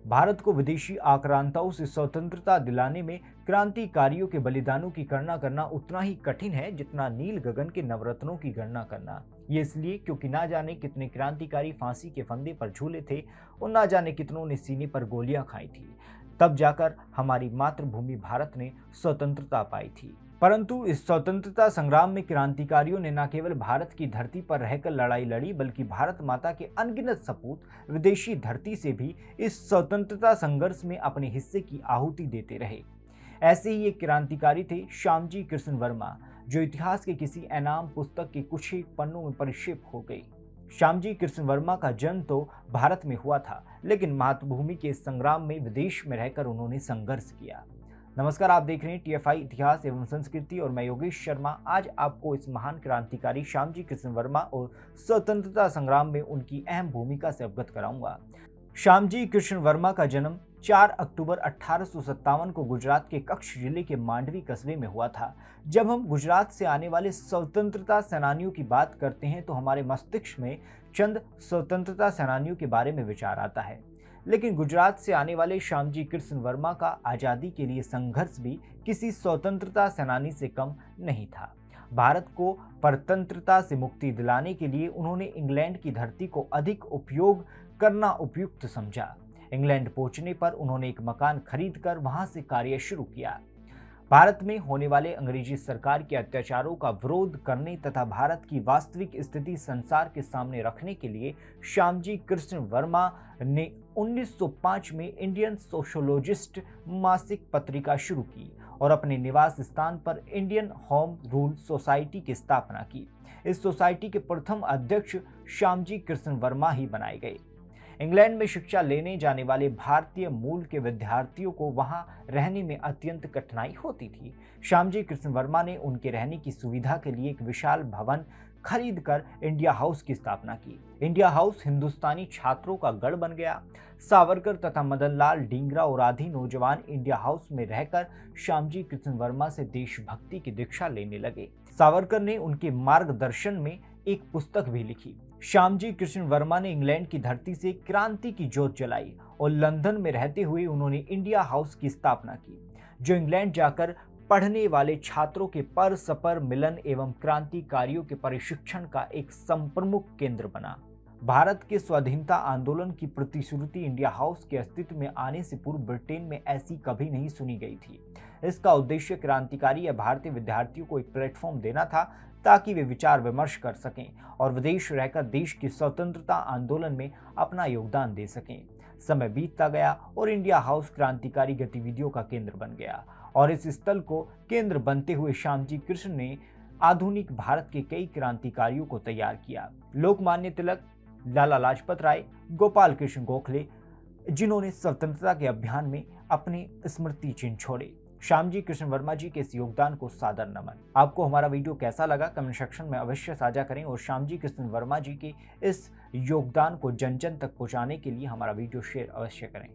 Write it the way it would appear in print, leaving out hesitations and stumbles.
भारत को विदेशी आक्रांताओं से स्वतंत्रता दिलाने में क्रांतिकारियों के बलिदानों की गणना करना उतना ही कठिन है जितना नील गगन के नवरत्नों की गणना करना। ये इसलिए क्योंकि ना जाने कितने क्रांतिकारी फांसी के फंदे पर झूले थे और ना जाने कितनों ने सीने पर गोलियां खाई थी, तब जाकर हमारी मातृभूमि भारत ने स्वतंत्रता पाई थी। परंतु इस स्वतंत्रता संग्राम में क्रांतिकारियों ने न केवल भारत की धरती पर रहकर लड़ाई लड़ी, बल्कि भारत माता के अनगिनत सपूत विदेशी धरती से भी इस स्वतंत्रता संघर्ष में अपने हिस्से की आहुति देते रहे। ऐसे ही एक क्रांतिकारी थे श्यामजी कृष्ण वर्मा, जो इतिहास के किसी इनाम पुस्तक के कुछ ही पन्नों में परिक्षेप हो गई। श्यामजी कृष्ण वर्मा का जन्म तो भारत में हुआ था, लेकिन मातृभूमि के संग्राम में विदेश में रहकर उन्होंने संघर्ष किया। नमस्कार, आप देख रहे हैं टीएफआई इतिहास एवं संस्कृति और मैं योगेश शर्मा। आज आपको इस महान क्रांतिकारी श्यामजी कृष्ण वर्मा और स्वतंत्रता संग्राम में उनकी अहम भूमिका से अवगत कराऊंगा। श्यामजी कृष्ण वर्मा का जन्म 4 अक्टूबर 1857 को गुजरात के कच्छ जिले के मांडवी कस्बे में हुआ था। जब हम गुजरात से आने वाले स्वतंत्रता सेनानियों की बात करते हैं तो हमारे मस्तिष्क में चंद स्वतंत्रता सेनानियों के बारे में विचार आता है, लेकिन गुजरात से आने वाले श्यामजी कृष्ण वर्मा का आज़ादी के लिए संघर्ष भी किसी स्वतंत्रता सेनानी से कम नहीं था। भारत को परतंत्रता से मुक्ति दिलाने के लिए उन्होंने इंग्लैंड की धरती को अधिक उपयोग करना उपयुक्त समझा। इंग्लैंड पहुंचने पर उन्होंने एक मकान खरीदकर वहां से कार्य शुरू किया। भारत में होने वाले अंग्रेजी सरकार के अत्याचारों का विरोध करने तथा भारत की वास्तविक स्थिति संसार के सामने रखने के लिए श्यामजी कृष्ण वर्मा ने 1905 में इंडियन सोशोलॉजिस्ट मासिक पत्रिका शुरू की और अपने निवास स्थान पर इंडियन होम रूल सोसाइटी की स्थापना की। इस सोसाइटी के प्रथम अध्यक्ष श्यामजी कृष्ण वर्मा ही बनाए गए। इंग्लैंड में शिक्षा लेने जाने वाले भारतीय मूल के विद्यार्थियों को वहां रहने में अत्यंत कठिनाई होती थी। श्यामजी कृष्ण वर्मा ने उनके रहने की सुविधा के लिए एक विशाल भवन खरीदकर इंडिया हाउस की स्थापना की। इंडिया हाउस हिंदुस्तानी छात्रों का गढ़ बन गया। सावरकर तथा मदनलाल डींगरा और आदि नौजवान इंडिया हाउस में रहकर श्यामजी कृष्ण वर्मा से देशभक्ति की दीक्षा लेने लगे। सावरकर ने उनके मार्गदर्शन में एक पुस्तक भी लिखी। श्यामजी कृष्ण वर्मा ने इंग्लैंड की धरती से क्रांति की ज्योत जलाई और लंदन में रहते हुए उन्होंने इंडिया हाउस की स्थापना की, जो इंग्लैंड जाकर पढ़ने वाले छात्रों के परस्पर मिलन एवं क्रांतिकारियों के प्रशिक्षण का एक संप्रमुख केंद्र बना। भारत के स्वाधीनता आंदोलन की प्रतिश्रुति इंडिया हाउस के अस्तित्व में आने से पूर्व ब्रिटेन में ऐसी कभी नहीं सुनी गई थी। इसका उद्देश्य क्रांतिकारी या भारतीय विद्यार्थियों को एक प्लेटफॉर्म देना था ताकि वे विचार विमर्श कर सकें और विदेश रहकर देश की स्वतंत्रता आंदोलन में अपना योगदान दे सकें। समय बीतता गया और इंडिया हाउस क्रांतिकारी गतिविधियों का केंद्र बन गया और इस स्थल को केंद्र बनते हुए श्यामजी कृष्ण ने आधुनिक भारत के कई क्रांतिकारियों को तैयार किया। लोकमान्य तिलक, लाला लाजपत राय, गोपाल कृष्ण गोखले, जिन्होंने स्वतंत्रता के अभियान में अपने स्मृति चिन्ह छोड़े। श्यामजी कृष्ण वर्मा जी के इस योगदान को सादर नमन। आपको हमारा वीडियो कैसा लगा कमेंट सेक्शन में अवश्य साझा करें और श्यामजी कृष्ण वर्मा जी के इस योगदान को जन जन तक पहुंचाने के लिए हमारा वीडियो शेयर अवश्य करें।